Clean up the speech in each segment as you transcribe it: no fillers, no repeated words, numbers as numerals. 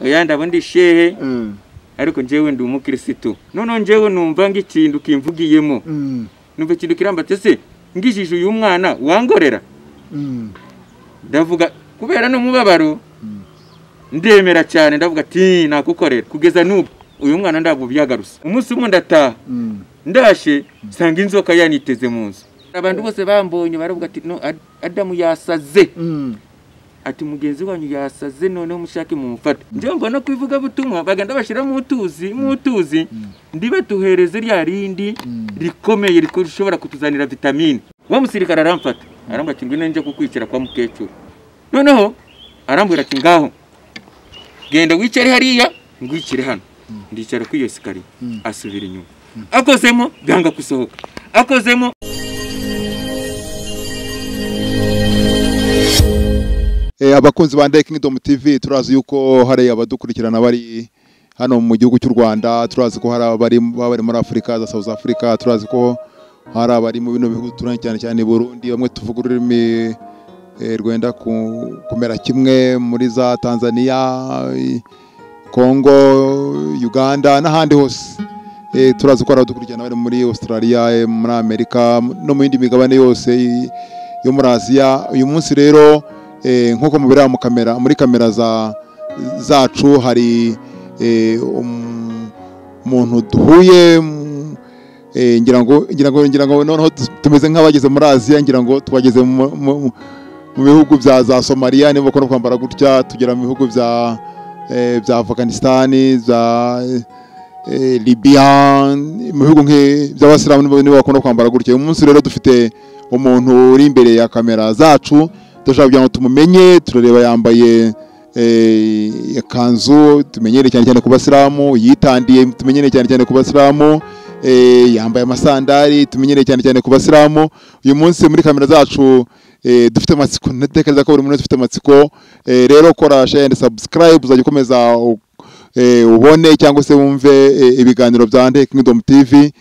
oya ndabundi shehe ariko njewe ndi umukristo none njewe numva ngikindu kimvugiyemo numva ikintu kirambate se ngishije uyu mwana wangorera ndavuga kubera no mubabaro ndemera cyane ndavuga ati nakukorera kugeza n'ubu uyu mwana ndabwo byagaruse umunsi umwe ndataha ndashe sanga inzoka yaniteze mu nzu abantu bose bambonye baravuga ati no Adamu yasaze ati mugenzi wanyu yasaze noneho mushake mumufata nje mbona kwivuga butumwa baganda bashira mu tuzi ndibe tuhereze rya rindi rikomeye rishobora kutuzanira vitamine wa musirikara aramfata arambwa ati ngwino nje kukwicira kwa mukecuru noneho arambwira ati ngaho genda wicare hariya ngwicire hano ndicara ku iyo sikari asubira inyuma akozemo byanga kusohoka akozemo abakunzi ba Kingdom TV turazi yuko hari abadukurikirana bari hano mu gihugu cy'u Rwanda turazi ko hari abari muri Afrika za South Africa turazi ko hari abari mu bino bihugu turanye cyane cyane Burundi bamwe tuvuga ururimi rwenda kumera kimwe muri za Tanzania Congo Uganda n'ahandi hose turazi ko abadukurikirana bari muri Australia muri Amerika no mu yindi migabane yose yo muri Aziya uyu munsi rero nkuko mubira muri kamera zacu hari umuntu duhuye ngira ngo noneho tumeze nk'abageze muri Aziya ngira ngo twageze mu bihugu za Somalia nibo ko no kwambara gutya tugera mu bihugu bya Afghanistan za Libya mu bihugu by'abasilamu nibo bakunda kwambara gutya uyu munsi rero dufite umuntu uri imbere ya kamera zacu dushaka kugira ngo tumumenye turareba yambaye kanzu tumenyere cyane ku basilamu yitandiye tumenyere cyane ku basilamu yambaye amasandari tumenyere cyane ku basilamu uyu munsi muri kamera zacu dufite amatsiko natekereza ko buri muntu ufite amatsiko rero kora share and subscribe uzajya ukomeza ubone cyangwa se wumve ibiganiro bya Kingdom TV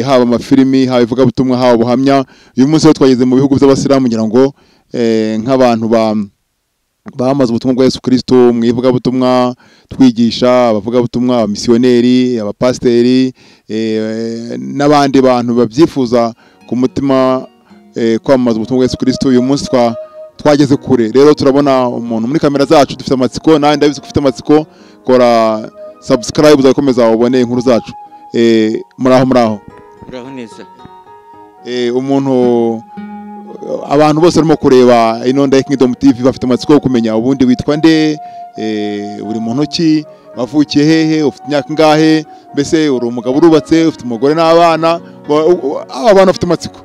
haba amafilimi haba ivuga butumwa haba ubuhamya uyu munsi twageze mu bihugu by'abasilamu ngira ngo nk'abantu bamaze ubutumwa bwa Yesu Kristo mwivuga butumwa twigisha abavuga butumwa abamisiyoneri abapasteri n'abandi bantu babyifuza ku mutima kwamamaza ubutumwa bwa Yesu Kristo uyu munsi twageze kure rero turabona umuntu muri kamera zacu dufite amatsiko nawe ndabizi ufite amatsiko kora subscribe uzakomeza ubone inkuru zacu muraho neza umuntu abantu bose barimo kureba ino Kingdom TV bafite amatsiko yo kumenya ubundi witwa nde uri muntu ki wavukiye hehe ufite imyaka ngahe mbese uri umugabo urubatse ufite umugore n'abana abantu bafite amatsiko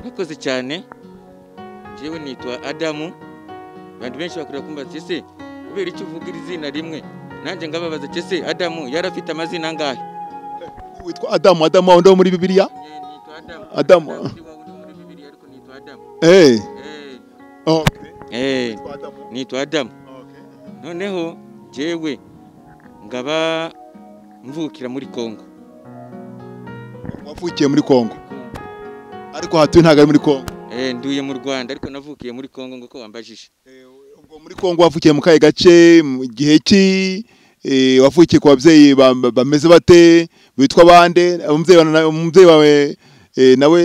urakoze cyane jewe nitwa Adamu abantu benshi bakurira kumbaza ese kubera icyo uvuga izina rimwe nanjye ngababaza ese Adamu yarafite amazina angahe witwa Adamu ndo muri Bibiliya nitwa Adamu nitwa Adamu noneho jewe ngaba mvukira muri Kongo wavukiye muri Kongo ariko hatuye ntago ari muri Kongo nduye mu Rwanda ariko navukiye muri Kongo ngo ko wambajije ubwo muri Kongo wavukiye mu kaye gace mu gihe ki wavukiye ku babyeyi bameze bate bitwa bande umubyeyi wawe nawe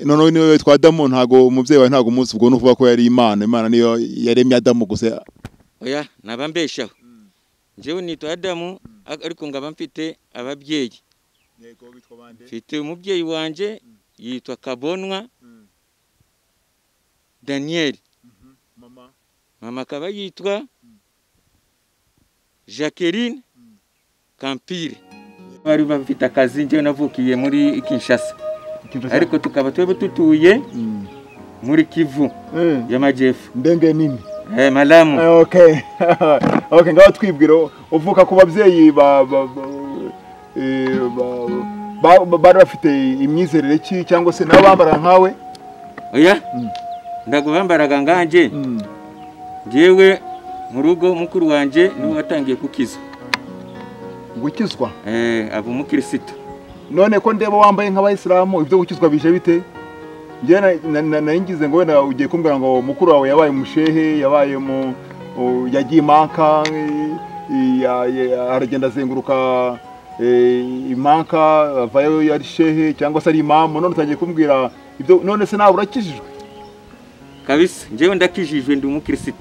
noneho niwe witwa Adamu ntago umubyeyi wawe ntago umunsi ubwo nuvuga ko yari Imana niyo yaremye Adamu gusa oya nabambeshaho jewe nitwa Adamu ariko ngaba mfite ababyeyi yego bitwa bande mfite umubyeyi wanje yitwa Kabonwa Daniel mama akaba yitwa Jacqueline Kampire bari bafite akazi njye navukiye muri Kinshasa ariko tukaba twebe tutuye muri Kivu y'Amajyepfo ndenge nini Malamu okay ngaho twibwira uvuka ku babyeyi bari bafite imyizerere ki cyangwa se nabo bambara nkawe oya ndago bambaraga nganje jewe mu rugo mukuru wanje niwe watangiye kukizwa gukizwa abo mukristo none ko ndeba wambaye nk'abayisilamu ibyo gukizwa bije bite ngize ngo wenda ugiye kumbwira ngo mukuru wawe yabaye umushehe yabaye yagiye imanka aragenda azenguruka imanka avayo yari shehe cyangwa se ari imamu, none utangiye kumbwira ibyo, none se nawe urakijijwe? kabisa njyewe ndakijijwe, ndi umukristo.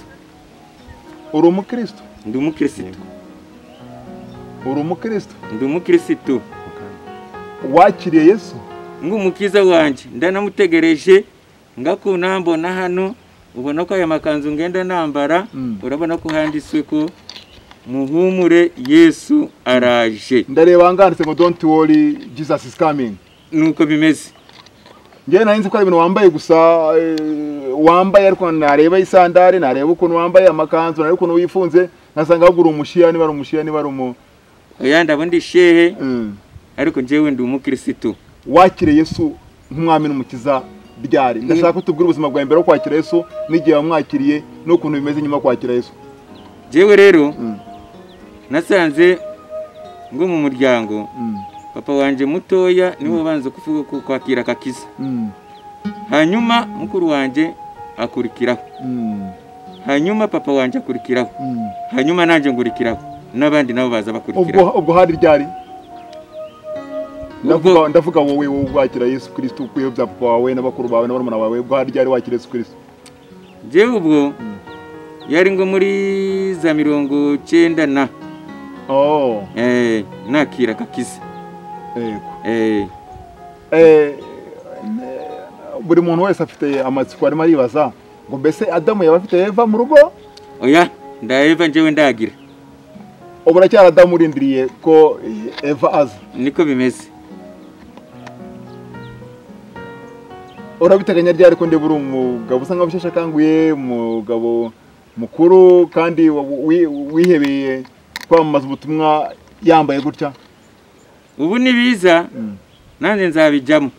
Uri umukristo? Ndi umukristo. Uri umukristo? Ndi umukristo. Wakiriye Yesu ng'umukiza wanje, ndanamutegereje ngakunambona hano, ubona ko aya makanzu ngenda nambara, urabona ko handitswe ko muhumure Yesu araje. Ndareba nganditse ngo don't worry Jesus is coming. Nuko bimeze. Ngiye narinzi ko ari ibintu wambaye gusa, wambaye ariko nareba isandari, nareba ukuntu wambaye amakanzu, nareba ukuntu wifunze, nasanga ahubwo uri umushiya, niba ari umushiya, niba ari umu oya ndabundi shehe, ariko njyewe ndi umukristo. Wakiriye Yesu nk'umwami n'umukiza ryari? Ndashaka ko tubwira ubuzima bwawe mbere yo kwakira Yesu n'igihe wamwakiriye n'ukuntu bimeze nyuma yo kwakira Yesu. Jewe rero nasanze ngo mu muryango papa wanje mutoya niwe banze kuvuga kwakira akakiza, hanyuma mukuru wanje akurikiraho, hanyuma papa wanje akurikiraho, hanyuma nanje ngurikiraho, n'abandi nabo baza bakurikiraho. Ubwo hari ryari? Ndavuga wowe wakira Yesu Kristo kuyobya papa wawe n'abakuru bawe n'abana bawe, ubwo hari ryari wakira Yesu Kristo? Jewe ubwo yari ngo muri za 90 na nakira akakiza. Buri muntu wese afite amatsiko arimo aribaza ngo mbese Adamu yaba afite Eva mu rugo? Oya, nda Eva njyewe ndagira. Ubu racyari Adamu urindiriye ko Eva aza? Niko bimeze. Urabiteganya ryari ko ndebura umugabo usa nkaho usheshe akanguye, umugabo mukuru kandi wihebeye kwamamaza ubutumwa yambaye gutya? Ubu nibiza nanjye nzabijyamo,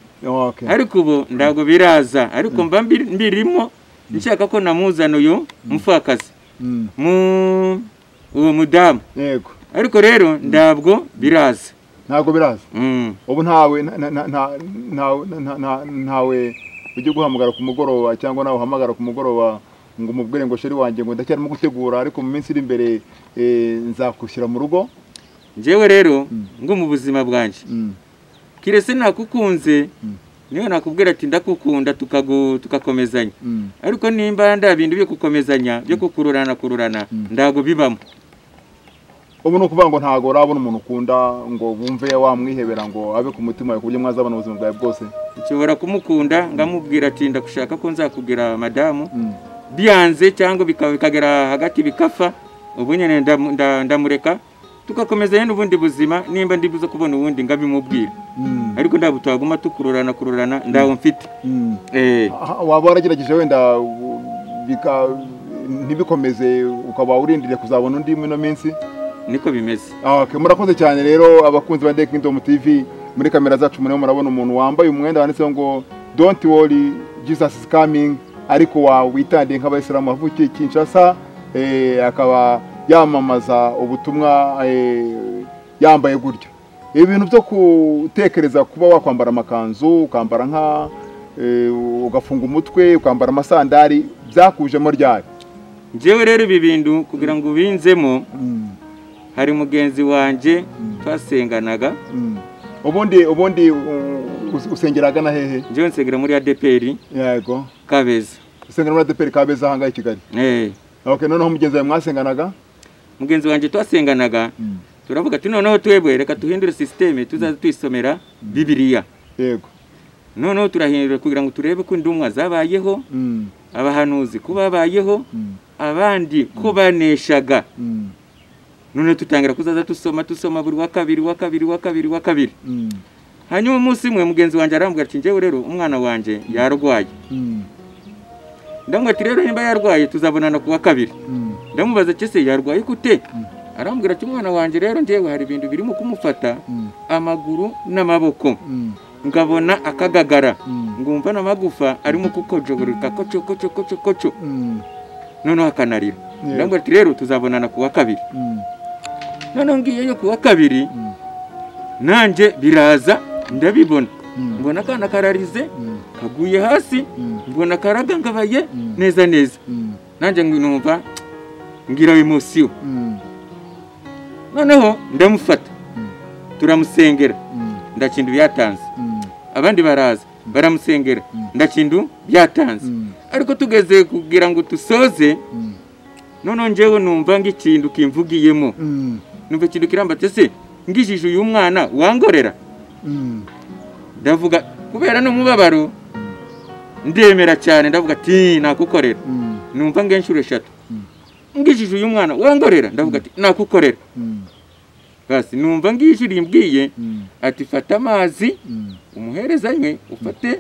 ariko ubu ndago biraza, ariko mba mbirimo nshaka ko namuzana uyu mupfakazi uwo mudamu. Yego. Ariko rero ndabwo biraza. Ntago biraza? Ubu ntawe ujye guhamagara ku mugoroba cyangwa nawe uhamagara ku mugoroba ngo umubwire ngo sheri wanjye ngo ndacyarimo gutegura, ariko mu minsi iri imbere nzakushyira mu rugo? Njyewe rero ngo mu buzima bwanje kirese nakukunze niyo nakubwira ati ndakukunda tukakomezanya, ariko nimba nda bintu byo kukomezanya byo kukururana ndago bibamo. Ubu no kuvuga ngo ntago urabona umuntu ukunda ngo bumve wamwihebera ngo abe ku mutima wawe kuburyo mwazabana ubuzima bwawe bwose? Nshobora kumukunda ngamubwira ati ndakushaka ko nzakugira madamu, byanze cyangwa bikagera hagati bikafa, ubu nyene ndamureka tugakomeza n'ubundi buzima, nimba ndibuze kubona ubundi ngabimubwira, ariko ndabutaguma tukururana ndawo mfite. Waba waragerageje wenda ntibikomeze ukaba urindiriye kuzabona undi mu minsi? Niko bimeze. Okay, murakoze cyane rero abakunzi ba The Kingdom TV. Muri kamera zacu murabona umuntu wambaye umwenda wanditseho ngo don't worry Jesus is coming, ariko witandiye nk'abayisilamu bavukiye Kinshasa, akaba yamamaza ubutumwa yambaye gutya. Ibintu byo gutekereza kuba wakwambara amakanzu, ukambara nka ugafunga umutwe, ukambara amasandari, byakujemo ryari? Njyewe rero ibi bintu kugira ngo binzemo hari mugenzi wanje twasenganaga. Ubundi usengeraga na hehe? Njyewe nsengera muri ADPR. Yego. Kabeza. Usengera muri ADPR Kabeza hanga i Kigali? Okay, noneho mugenzi wawe mwasenganaga? Mugenzi wanje twasenganaga. Turavuga ati noneho twebwe reka tuhindure systeme tuzaza twisomera Bibiliya. Yego. Noneho turahindura kugira ngo turebe ko ndumwa zabayeho, abahanuzi kubabayeho, abandi ko baneshaga. None tutangira kuzaza tusoma buri wa kabiri. Hanyuma umunsi umwe mugenzi wanje arambwira ati njyewe rero umwana wanje yarwaye. Ndamubwira ati rero nimba yarwaye tuzabonana ku wa kabiri. Ndamubaza ati se yarwaye gute? Arambwira ati umwana wanje rero njyewe hari ibintu birimo kumufata amaguru n'amaboko. Ngabona akagagara, ngumva n'amagufa arimo kukojogoreka koco. Noneho akanarira. Ndamubwira ati rero tuzabonana ku wa kabiri. Noneho ngiyeyo ku wa kabiri nanje biraza ndabibona, mbona kana kararize kaguye hasi, mbona karagangabaye neza. Nanje numva ngira emosiyo noneho ndamufata turamusengera ndakindu byatanze abandi baraza baramusengera ndakindu byatanze ariko tugeze kugira ngo tusoze noneho njyewe numva ng'ikintu kimvugiyemo numva ikintu kirambate se ngijije uyu mwana wangorera ndavuga kubera n'umubabaro ndemera cyane ndavuga ati nakukorera numva ngenshuro 3 ngijije uyu mwana wangorera ndavuga ati nakukorera basi numva ngijiri mbwiye ati fata amazi umuherezanywe ufate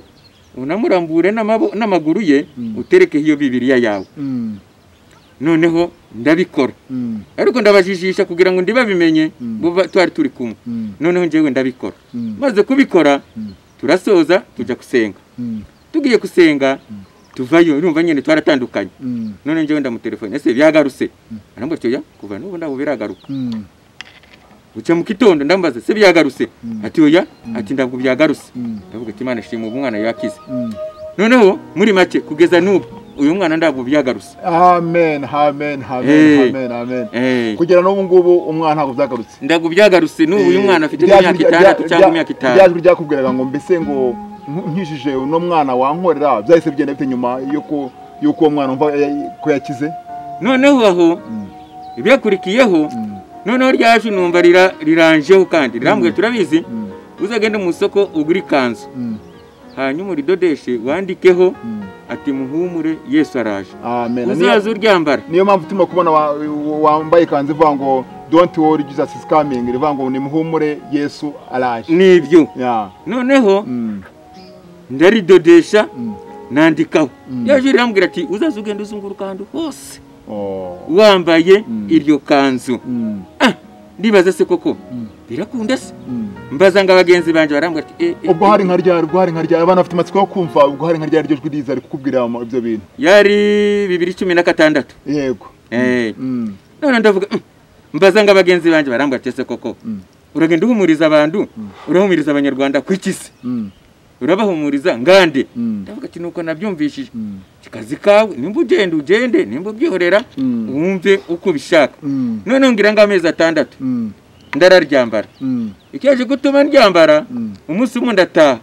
unamurambure n'amaguru ye utereke hiyo Bibiliya yawe noneho ndabikora ariko ndabajijisha kugira ngo ndibabimenye twari turi kumwe noneho njyewe ndabikora maze kubikora turasoza tujya kusenga tugiye kusenga tuvayo urumva nyene twaratandukanye none njyewe ndamutelefone ese byagaruse arambwa cyo ya kuva n'ubu ndabo biragaruka uca mu kitondo ndambaza se byagaruse ati oya ati ndabwo byagaruse ndavuga ati Imana shima umwana yakize noneho muri make kugeza n'ubu uyu mwana ndabwo byagaruse amen amen amen amen amen kugera n'ubu ngubu umwana ntabwo byagarutse ndabwo byagaruse n'ubu uyu mwana afite imyaka 6 cyangwa imyaka 5 byajwe byakubwiraga ngo mbese ngo nkijije uno mwana wankorera byahise bigenda bite nyuma yuko uwo mwana umva ko yakize noneho aho ibyakurikiyeho noneho ryaje numva riranjeho kandi rirambwe turabizi uzagenda mu soko ugura ikanzu hanyuma uridodeshe wandikeho ati muhumure Yesu araje amen uzaza uryambara niyo mpamvu tuma kubona wambaye ikanzu ivuga ngo don't worry Jesus is coming rivuga ngo ni muhumure Yesu araje nibyo noneho ndaridodesha nandikaho yaje rirambwira ati uzaza ugenda uzunguruka ahantu hose wambaye iryo kanzu ndibaza se koko birakunda se mbaza ngo abagenzi banje barambwira ati ubwo hari nka ryari abana bafite amatsiko yo kumva ubwo hari nka ryari ryo jwi riza ari kukubwira ibyo bintu yari 2016 yego none ndavuga mbaza ngo abagenzi banje barambwira ati se koko uragenda uhumuriza abantu urahumuriza abanyarwanda kwikisi urabahumuriza ngande ndavuga ati nuko nabyumvishije kikazi kawe nimba ugende nimba byihorera wumve uko bishaka none ngira ngo amezi 6 ndararyambara ikiyaje gutuma ndyambara umunsi umwe ndataha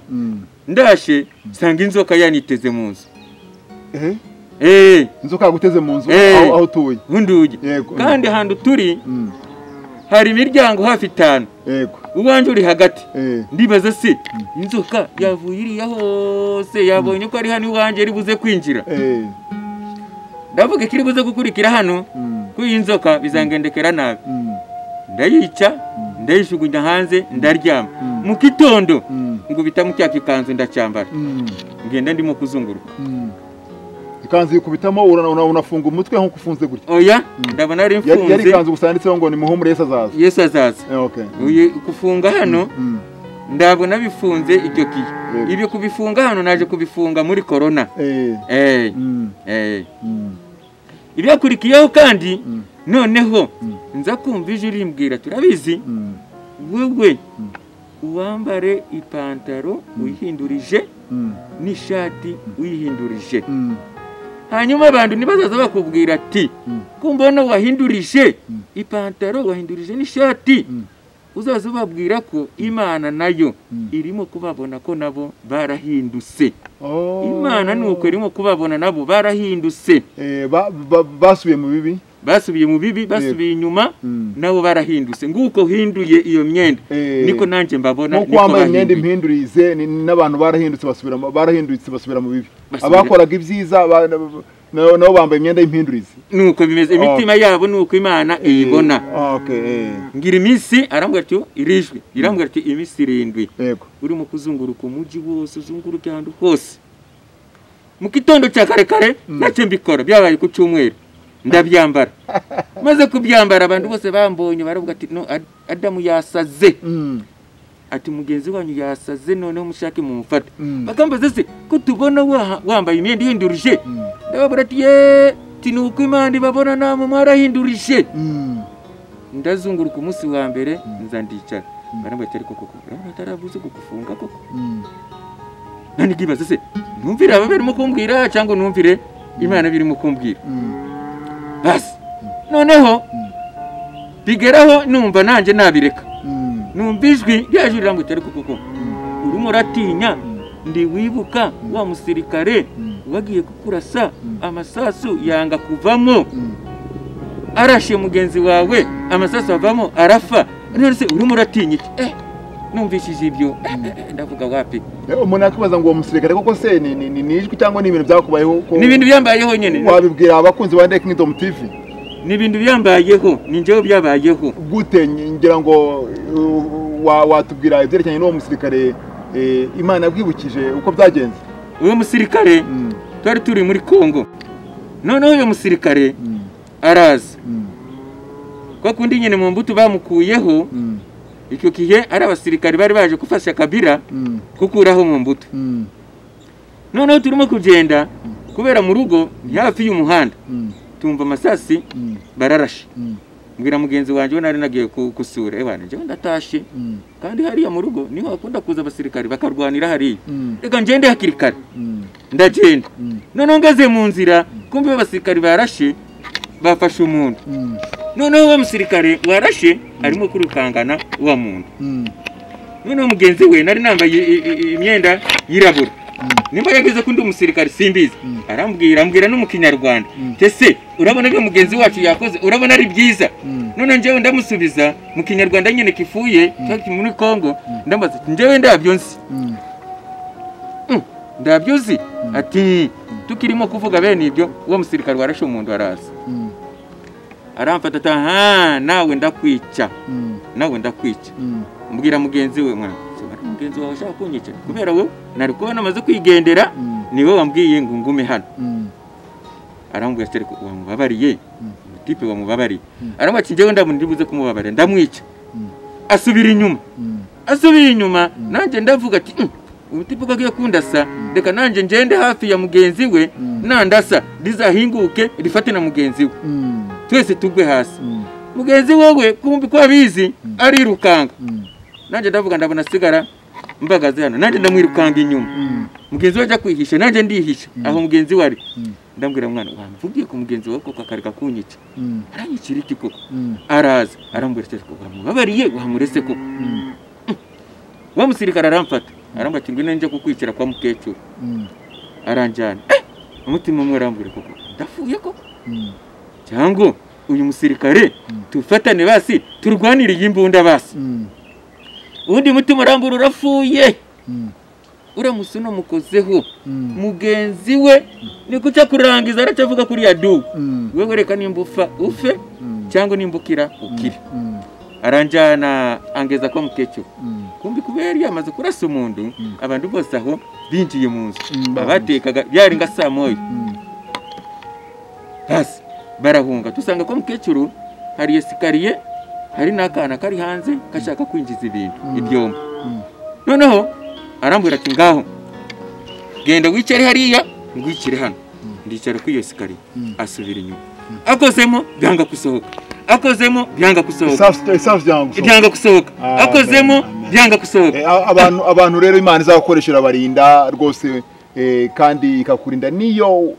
ndashe sanga inzoka yaniteze mu nzu inzoka yaguteze mu nzu aho utuye hunduye kandi handu turi hari imiryango hafi 5 yego uwanje uri hagati ndibaza se inzoka yavuye iriya hose yabonye ko ari hano iwanje ribuze kwinjira ndavuga kiri buze gukurikira hano ko inzoka bizangendekera nabi ndayica ndayishugunya hanze ndaryama mu kitondo ngo bitamucyaka ikanzu ndacyambara ngenda ndimo kuzunguruka ikanzu yikubitamo unafunga umutwe nko kufunze gutya oya ndabona ari mfunze yari ikanzu gusanditseho ngo ni muhumure Yesu azaza okay uye kufunga hano ndabona bifunze icyo kiye ibyo kubifunga hano naje kubifunga muri corona ibyakurikiyeho kandi noneho nza kumva ije rimbwira turabizi wewe uwambare ipantaro uyihindurije n'ishati uyihindurije hanyuma abantu nibazaza bakubwira ati kumbona wahindurije ipantaro wahindurije n'ishati uzaza babwira ko Imana nayo irimo kubabona ko nabo barahindutse Imana nuko irimo kubabona nabo barahindutse basubiye mu bibi basubiye inyuma nabo barahindutse nguko hinduye iyo myenda niko nanje mbabona niko kwambaye imyenda impindurize n'abantu barahindutse basubira mu bibi abakoraga ibyiza nabo bambaye imyenda y'impindurize nuko bimeze imitima yabo nuko Imana iyibona ngira iminsi arambwira ati irijwe irambwira ati iminsi 7 yego urimo kuzunguruka umuji wose uzunguruka ahantu hose mu kitondo cya kare nacyo mbikora byabaye ku cyumweru ndabyambara maze kubyambara abantu bose bambonye baravuga ati no Adamu yasaze ati mugenzi wanyu yasaze noneho mushake mu mufata bakambaza se ko tubona wambaye imyenda ihindurije ndababura ati tinuko Imana ibabona namwe mwarahindurije ndazunguruka umunsi wa mbere nza ndicara barambwira ati ariko koko urabona ataravuze kugufunga koko nani gibaza se numvira aba barimo kumbwira cyangwa numvire Imana birimo kumbwira basi noneho bigeraho numva nanjye nabireka numva ijwi ryajurira ngo tere kuko urimo uratinya ndi wibuka wa musirikare wagiye kukurasa amasasu yanga kuvamo arashe mugenzi wawe amasasu avamo arafa none se urimo uratinya iki numvishije ibyo ndavuga wapi umuntu akibaza ngo uwo musirikare koko se ni ijwi cyangwa ni ibintu byakubayeho ni ibintu byambayeho nyene wabibwira abakunzi ba Kingdom TV ni ibintu byambayeho ni njyewe byabayeho gute ngira ngo watubwira ibyerekanye n'uwo musirikare Imana yabwibukije uko byagenze uwo musirikare twari turi muri Kongo noneho uyo musirikare araza kwa kundi nyene mu mbuto bamukuyeho icyo kihe ari abasirikare bari baje gufasha Kabila kukuraho mu mbuto noneho turimo kugenda kubera mu rugo hafi y'umuhanda tumva amasasi bararashe mbwira mugenzi wanjye nari nagiye kusura ebana nje ndatashe kandi hariya mu rugo niho akunda kuza abasirikare bakarwanira hariya reka ngende hakiri kare ndagenda noneho ngeze mu nzira kumbe abasirikare barashe bafashe umuntu noneho uwo musirikare warashe arimo kurukangana uwa muntu noneho mugenzi we nari nambaye imyenda yirabura nimba yagize ko ndi umusirikare simbizi arambwira no mu Kinyarwanda tese urabona ibyo mugenzi wacu yakoze urabona ari byiza none njyewe ndamusubiza mu Kinyarwanda nyene kifuye cyaki muri Kongo ndambaza njyewe ndabyozi ati tukirimo kuvuga bene ibyo uwo musirikare warashe umuntu araza aramfata ata nawe ndakwica mbwira mugenzi we mwana mugenzi wawe ashaka kunyica kubera we nari kubona amaze kwigendera niwe wambwiye ngo ngume hano arambwira ati ko wamubabariye tipe wamubabariye arambwira njyewe ndamundibuze kumubabarira ndamwica asubira inyuma nanjye ndavuga ati utipe kagiye kundasa reka nanjye ngende hafi ya mugenzi we nandasa rizahinguke rifate na mugenzi we twese tugwe hasi mugenzi wowe kumbi ko abizi arirukanga nanjye ndavuga ndabona sigara mbagaze hano nanjye ndamwirukanga inyuma mugenzi we ajya kwihisha nanjye ndihisha aho mugenzi we ari ndambwira mwana wamvugiye ko mugenzi wawe koko akareka kunyica aranyicira iki koko araza arambwira ati ko wamubabariye wamurese koko wa musirikare aramfata arambwira ati ngwino nje kukwicira kwa mukecuru aranjana umutima umwe arambwira koko ndafuye koko cyangwa uyu musirikare tufatane basi turwaniriye imbunda basi undi mutima arambura urafuye uramusuno mukozeho mugenzi we ni kuca kurangiza aracavuga kuri yadu wewe reka nimbufa ufe cyangwa nimbukira ukire aranjana angeza kwa mukecuru kumbi kubera yamaze kurasa umuntu abantu bose aho binjiye mu nzu abatekaga byari nga saa moya hasi barahunga tusanga kwa mukecuru hari esikariye hari n'akana kari hanze kashaka kwinjiza ibintu ibyombo noneho arambwira ati ngaho genda wicare hariya ngwicire hano ndicara kuri iyo esikariye asubira inyuma akozemo byanga gusohoka byanga gusohoka akozemo byanga gusohoka abantu rero Imana izakoresha barinda rwose kandi ikakurinda niyo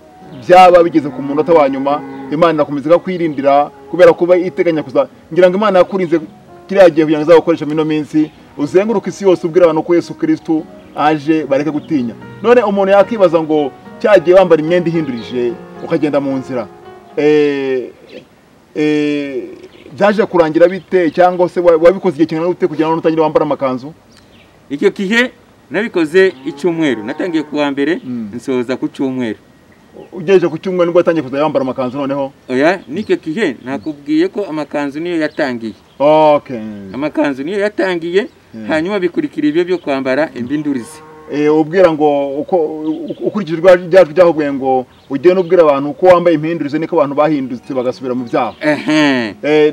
byaba bigeze ku munota wa nyuma Imana nakomeza kwirindira kubera kuba iteganya kuza ngira ngo Imana yakurinze kiriya gihe kugira ngo izakoresha mino minsi uzenguruka isi yose ubwira abantu ko Yesu Kristo aje bareke gutinya none umuntu yakibaza ngo cyagiye wambara imyenda ihindurije ukagenda mu nzira byaje kurangira bite cyangwa se wabikoze igihe kingana gute kugira ngo utangire wambara amakanzu icyo kihe nabikoze icyumweru natangiye kuwa mbere nsoza ku cyumweru ugejeje ku cyumweru nibwo yatangiye kuza yambara amakanzu noneho oya nicyo kihe nakubwiye ko amakanzu niyo yatangiye amakanzu niyo yatangiye hanyuma bikurikira ibyo byo kwambara imbindurizi ubwira ngo ukurikije ryacu byahuguye ngo ugende ubwira abantu uko wambaye impindurize niko abantu bahindutse bagasubira mu byaha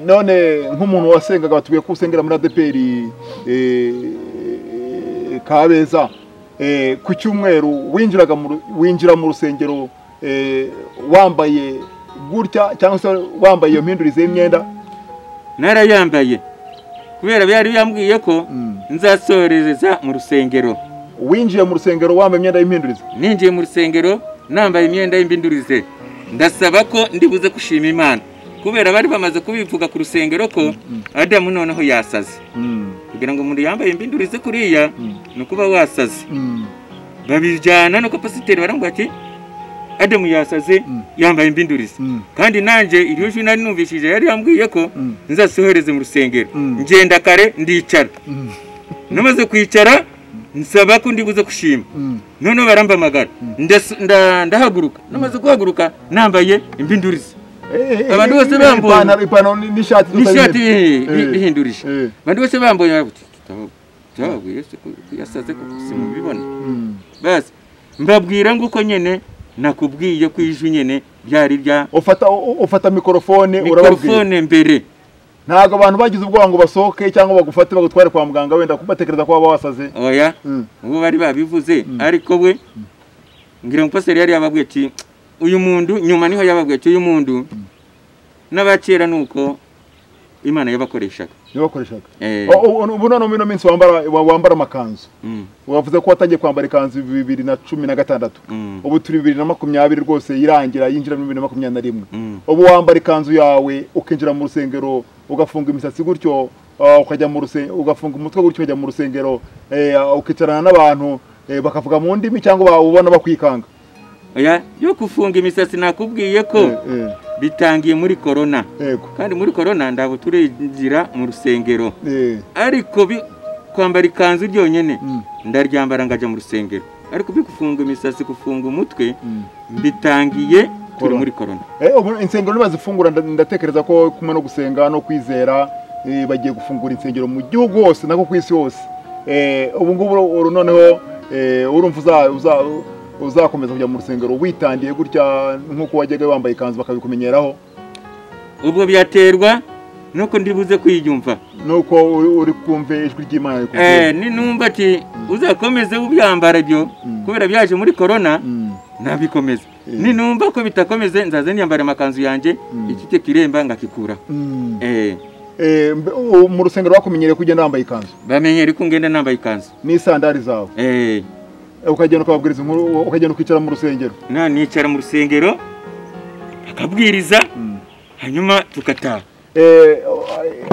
none nk'umuntu wasengaga batubwiye ko usengera muri ADPR Kabeza ku cyumweru winjira mu rusengero wambaye gutya cyangwa se wambaye iyo mpindurize y'imyenda narayambaye kubera byari yambwiye ko nzasorezeza mu rusengero winjiye mu rusengero wambaye imyenda y'impindurize ninjiye mu rusengero nambaye imyenda y'impindurize ndasaba ko ndibuze gushima Imana kubera bari bamaze kubivuga ku rusengero ko Adamu noneho yasaze kugira ngo umuntu yambaye imbindurize kuriya no kuba wasaze babijyana no ko pasiteri barambwira ati Adamu yasaze yambaye imbindurize kandi nanje iriyo jina numvishije yari yambwiye ko nzasohereze mu rusengero ngenda kare ndicara namaze kwicara nsaba ko ndibuze kushima none barambamagara ndahaguruka namaze guhaguruka nambaye imbindurize abantu bose bamboye ipantaro n'ishati ihindurije abantu bose bamboye tababwiye se yasaze ko simubibona basi mbabwira nguko nyene nakubwiye ko ijwi nyene byari bya ufata mikrofone urababwira mbere ntago abantu bagize ubwoba ngo basohoke cyangwa bagufate bagutware kwa muganga wenda kubatekereza ko baba wasaze oya ubu bari babivuze ariko we ngira ngo pastor yari yababwiye ati uyu muntu nyuma niho yababwiye ati uyu muntu n'abakera nuko Imana yabakoreshaga ubu none mu minsi wambara amakanzu wavuze ko watangiye kwambara ikanzu 2016 ubu turi 2020 rwose irangira yinjira mu 2021 ubu wambara ikanzu yawe ukinjira mu rusengero ugafunga imisatsi gutyo ukajya mu rusengero ugafunga umutwe gutyo ukajya mu rusengero ukicarana n'abantu bakavuga mu ndimi cyangwa ubona bakwikanga oya yo kufunga imisatsi nakubwiye ko bitangiye muri corona kandi muri corona ndabo turegira mu rusengero ariko kwambara ikanzu ryonyene ndaryambara ngaje mu rusengero ariko bikufunga imisatsi kufunga umutwe bitangiye turi muri corona insengero nibazifungura ndatekereza ko kumwe no gusenga no kwizera bagiye gufungura insengero mu gihugu hose nako kwisi hose ubu ngubu noneho urumva uzakomeza kujya mu rusengero witandiye gutya nkuko wajyaga wambaye ikanzu bakabikumenyeraho ubwo byaterwa nuko ndibuze kwiyumva nuko uri kumve ijwi ry'Imana ni numva ati uzakomeze ubyambara ibyo kubera byaje muri corona nabikomeza ni numva ko bitakomeze nzaze nyambara amakanzu yanjye ikite kiremba ngakikura mu rusengero bakumenyereye kugenda wambaye ikanzu bamenyere ko ngenda nambaye ikanzu ni sandali zawe ukagenda ukababwiriza inkuru ukagenda ukicara mu rusengero nicara mu rusengero akabwiriza hanyuma tukataha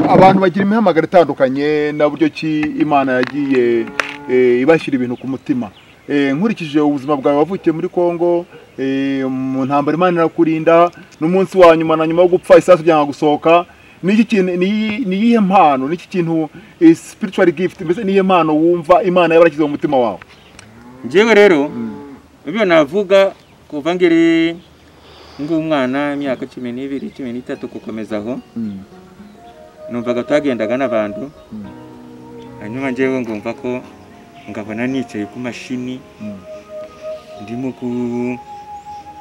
abantu bagira imihamagaro itandukanye na buryo ki Imana yagiye ibashyira ibintu ku mutima nkurikije ubuzima bwawe wavukiye muri Kongo mu ntambara Imana irakurinda n'umunsi wa nyuma na nyuma yo gupfa isasu byanga gusohoka niki kintu niyihe mpano niki kintu spiritual gift mbese niyihe mpano wumva Imana yabarashyize mu mutima wawe njyewe rero ibyo navuga kuva ngiri ngumwana imyaka 12 13 kukomezaho numvaga twagendaga n'abantu hanyuma njyewe ngumva ko ngabona nicaye ku mashini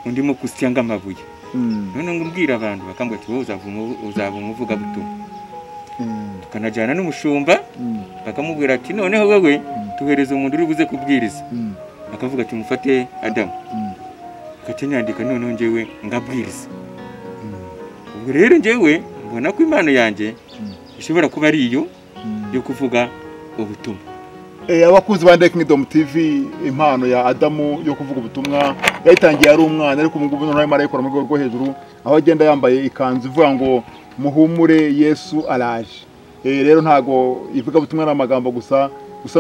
ndimo kusyanga amabuye none ngumbwira abantu bakambwira ati wowe uzava umuvuga butumwa tukanajyana n'umushumba bakamubwira ati noneho wewe tuhereza umuntu uri buze kubwiriza akavuga ati mufate Adamu akanyandika noneho njyewe ngabwiriza ubwo rero njyewe mbona ko Imana yanjye ishobora kuba ari iyo yo kuvuga ubutumwa abakuzi ba The Kingdom TV impano ya Adamu yo kuvuga ubutumwa yayitangiye ari umwana ariko ubu ngubu noneho Imana yikora mu rwego rwo hejuru aho agenda yambaye ikanzu ivuga ngo muhumure Yesu araje rero ntago ivuga ubutumwa n'amagambo gusa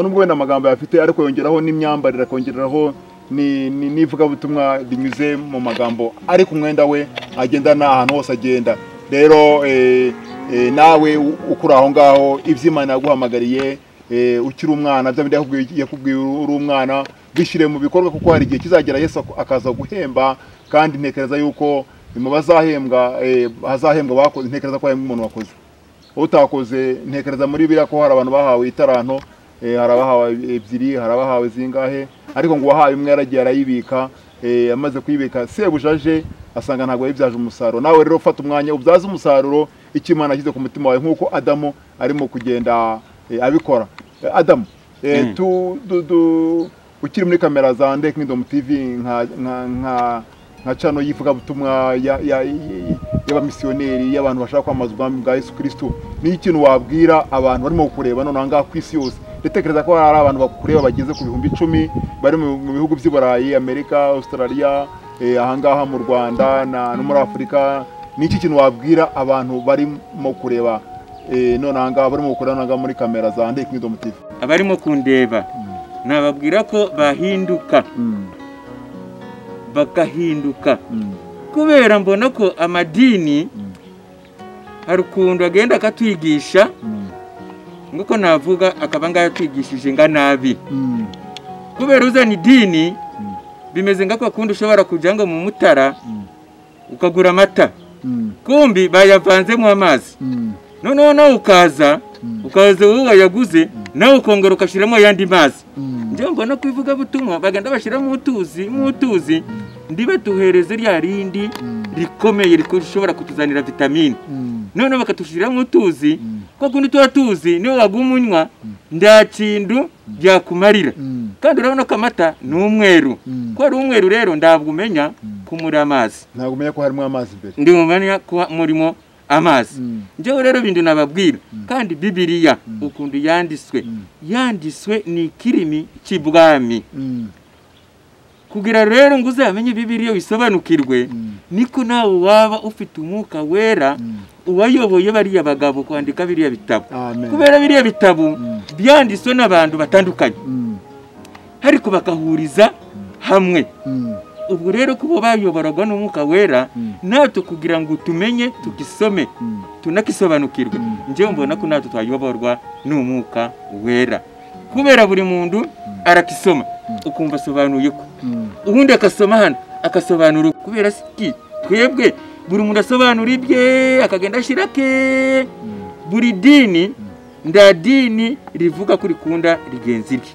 nubwo wenda amagambo yafite ariko yongeraho n'imyambarire akongeraho nivuga ubutumwa binyuze mu magambo ariko umwenda we agendana ahantu hose agenda rero nawe ukuri aho ngaho iby'Imana yaguhamagariye ukiri umwana yakubwiye uri umwana bishyire mu bikorwa kuko hari igihe kizagera Yesu akaza guhemba kandi ntekereza yuko mu bazahembwa hazahembwa bakoze ntekereza ko hari umuntu wakoze utakoze ntekereza muri biriya ko hari abantu bahawe itaranto hari abahawe ebyiri hari abahawe zingahe ariko ngo wahaye umwe yaragiye arayibika amaze kuyibika sebujaje asanga ntabwo yibyaje umusaruro nawe rero ufata umwanya ubyaza umusaruro icyo Imana yashyize ku mutima wawe nk'uko Adamu arimo kugenda abikora Adamu ukiri muri kamera za The Kingdom TV nka channel yivuga butumwa y'abamisiyoneri y'abantu bashaka kwamaza ubwami bwa Yesu Kristo ni ikintu wabwira abantu barimo kureba none anga kwisi yose ntekereza ko hari abantu bakureba bageze ku 10,000 bari mu bihugu by'Iburayi Amerika Australia ahangaha mu Rwanda no muri Afrika niki kintu wabwira abantu barimo kureba none anga barimo gukorana muri kamera za Ndeye Kingdom TV? Abarimo kundeba nababwira ko bahinduka bakahinduka kubera mbona ko amadini hari ukuntu agenda akatwigisha nguko navuga akaba ngayo twigishije nga nabi kubera uzana idini bimeze ngako kundi ushobora kujya ngo mu mutara ukagura amata kumbi bayavanzemo amazi noneho nawe ukaza wowe wayaguze nawe ukongera ukashiramo yandi mazi njye mbona kwivuga butumwa bagenda bashiramo utuzi ndibe tuhereze rya rindi rikomeye rishobora kutuzanira vitamine noneho bakatushiramo utuzi ko kundi tuba tuzi niyo wagumunywa nda kindu byakumarira kandi urabona ko amata ni umweru ko ari umweru rero ndabwo umenya kumura amazi ntabwo umenya ko harimo amazi imbere ndi umenya ko murimo amazi njyewe rero bindi nababwira kandi Bibiliya ukundu yandiswe ni kirimi cy'ibwami kugira rero ngo uzamenye Bibiliya wisobanukirwe niko nawe waba ufite umwuka wera uwayoboye bariya bagabo kwandika biriya bitabo kubera biriya bitabo byandiswe n'abantu batandukanye ariko bakahuriza hamwe ubwo rero kubo bayoboraga n'umwuka wera natwe kugira ngo tumenye tukisome tunakisobanukirwe njyewe mbona ko natwe twayoborwa n'umwuka wera kubera buri muntu arakisoma ukumva sobanuye ko ubundi akasoma hano akasobanura kubera siki twebwe buri muntu asobanura ibye akagenda ashirake buri dini nda dini rivuga kuri kunda rigenzi rye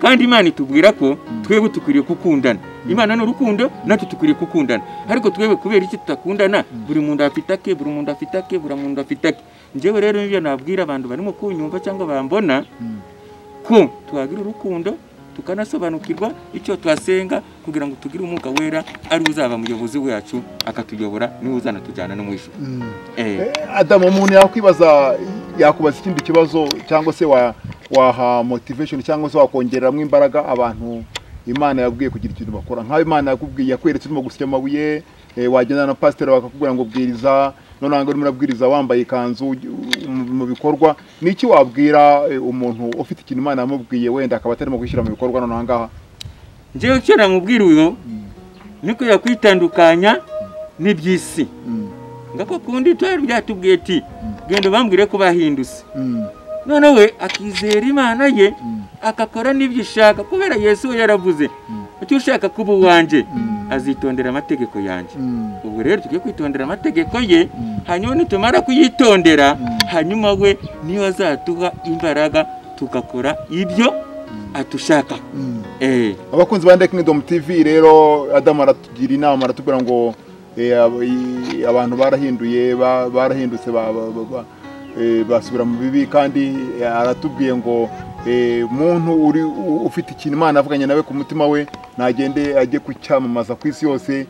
kandi Imana itubwira ko twebwe tukwiriye gukundana Imana n'urukundo natwe tukwiriye gukundana ariko twebwe kubera iki tutakundana buri muntu afitake buri muntu afitake njyewe rero nibyo nabwira abantu barimo kunyumva cyangwa bambona ko twagira urukundo tukanasobanukirwa icyo twasenga kugira ngo tugire umwuka wera ari uzaba muyobozi wacu akatuyobora niwe uzana tujyana no mwisho Adam umuntu yakubaza ikindi kibazo cyangwa se waha motivation cyangwa se wakongereramo imbaraga abantu Imana yabwiye kugira ikintu bakora nka Imana yakubwiye yakweretse urimo gusya amabuye wagenda na pastor bakakubwira ngo bwiriza none ngo urimo urabwiriza wambaye ikanzu mu bikorwa niki wabwira umuntu ufite ikintu Imana yamubwiye wenda akaba atarimo gushyira mu bikorwa none ahangaha njyewe cyera mubwira uyo niko yakwitandukanya n'ibyisi ngako kundi twari byatubwiye ati genda bambwire ko bahindutse none we akizera Imana ye akakora n'ibyo ishaka kubera Yesu we yaravuze icyo ushaka kuba uwanje azitondera amategeko yanjye ubu rero tugiye kwitondera amategeko ye hanyuma nitumara kuyitondera hanyuma we niyo azatuha imbaraga tugakora ibyo atushaka abakunzi ba Ndeye Kingdom TV rero Adam aratugira inama aratubwira ngo abantu barahindutse basubira mu bibi kandi aratubwiye ngo muntu ufite ikintu Imana avuganye nawe ku mutima we nagende ajye kucyamamaza ku isi yose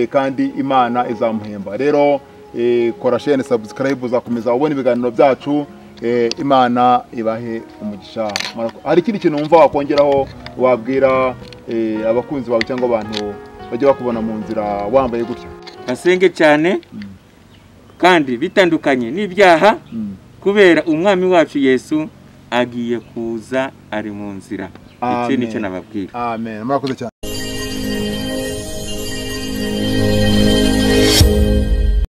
kandi Imana izamuhemba rero kora share subscribe uzakomeza ubona ibiganiro byacu Imana ibahe umugisha hari ikindi kintu wumva wakongeraho wabwira abakunzi bawe cyangwa abantu bajye bakubona mu nzira wambaye gutya basenge cyane kandi bitandukanye n'ibyaha kubera umwami wacu Yesu agiye kuza ari mu nzira iki nicyo nababwira amen murakoze cyane